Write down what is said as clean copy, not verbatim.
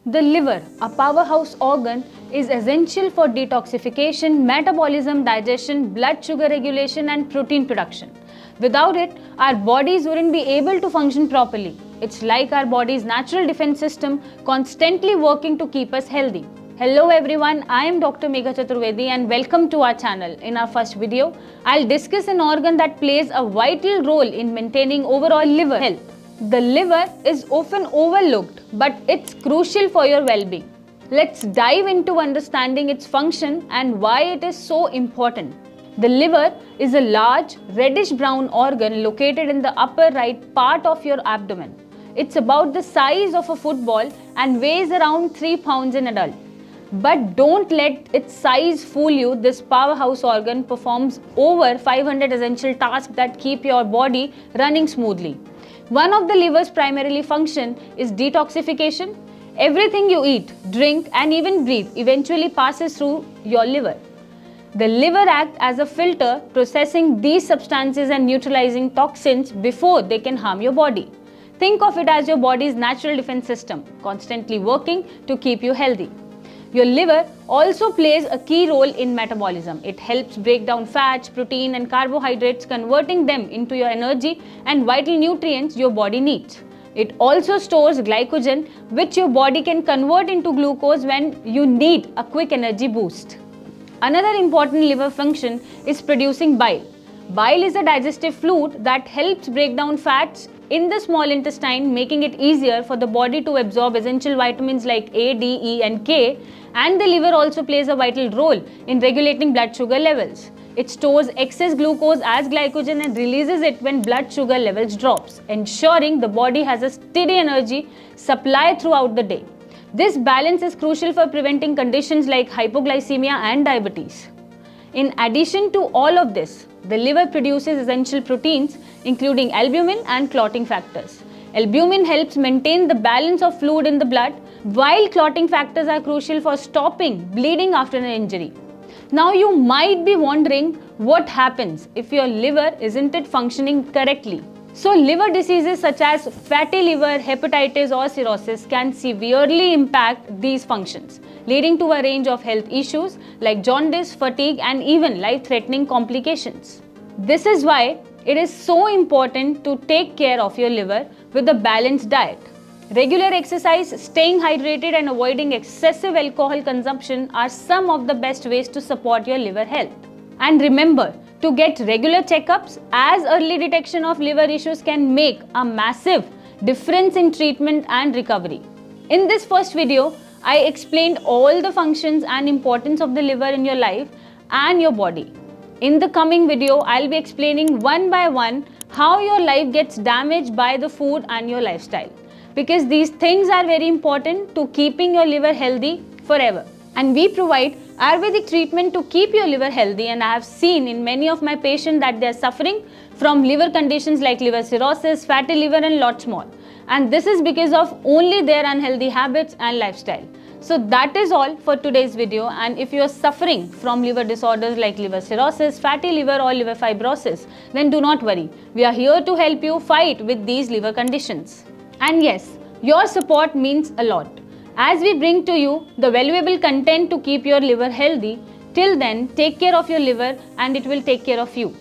The liver, a powerhouse organ, is essential for detoxification, metabolism, digestion, blood sugar regulation, and protein production. Without it, our bodies wouldn't be able to function properly. It's like our body's natural defense system constantly working to keep us healthy. Hello everyone, I am Dr. Megha Chaturvedi and welcome to our channel. In our first video, I'll discuss an organ that plays a vital role in maintaining overall liver health. The liver is often overlooked, but it's crucial for your well-being. Let's dive into understanding its function and why it is so important. The liver is a large, reddish-brown organ located in the upper right part of your abdomen. It's about the size of a football and weighs around 3 pounds in adult. But don't let its size fool you. This powerhouse organ performs over 500 essential tasks that keep your body running smoothly. One of the liver's primary function is detoxification. Everything you eat, drink, and even breathe eventually passes through your liver. The liver acts as a filter, processing these substances and neutralizing toxins before they can harm your body. Think of it as your body's natural defense system, constantly working to keep you healthy. Your liver also plays a key role in metabolism. It helps break down fats, protein, and carbohydrates, converting them into your energy and vital nutrients your body needs. It also stores glycogen, which your body can convert into glucose when you need a quick energy boost. Another important liver function is producing bile. Bile is a digestive fluid that helps break down fats in the small intestine, making it easier for the body to absorb essential vitamins like A, D, E, and K. And the liver also plays a vital role in regulating blood sugar levels. It stores excess glucose as glycogen and releases it when blood sugar levels drops, ensuring the body has a steady energy supply throughout the day. This balance is crucial for preventing conditions like hypoglycemia and diabetes. In addition to all of this, the liver produces essential proteins including albumin and clotting factors. Albumin helps maintain the balance of fluid in the blood, while clotting factors are crucial for stopping bleeding after an injury. Now you might be wondering what happens if your liver isn't functioning correctly. So liver diseases such as fatty liver, hepatitis or cirrhosis can severely impact these functions, leading to a range of health issues like jaundice, fatigue and even life-threatening complications. This is why it is so important to take care of your liver with a balanced diet. Regular exercise, staying hydrated and avoiding excessive alcohol consumption are some of the best ways to support your liver health. And remember to get regular checkups, as early detection of liver issues can make a massive difference in treatment and recovery. In this first video, I explained all the functions and importance of the liver in your life and your body. In the coming video, I'll be explaining one by one how your life gets damaged by the food and your lifestyle. Because these things are very important to keeping your liver healthy forever. And we provide Ayurvedic treatment to keep your liver healthy, and I have seen in many of my patients that they are suffering from liver conditions like liver cirrhosis, fatty liver and lots more. And this is because of only their unhealthy habits and lifestyle. So that is all for today's video, and if you are suffering from liver disorders like liver cirrhosis, fatty liver or liver fibrosis, then do not worry. We are here to help you fight with these liver conditions. And yes, your support means a lot, as we bring to you the valuable content to keep your liver healthy. Till then, take care of your liver and it will take care of you.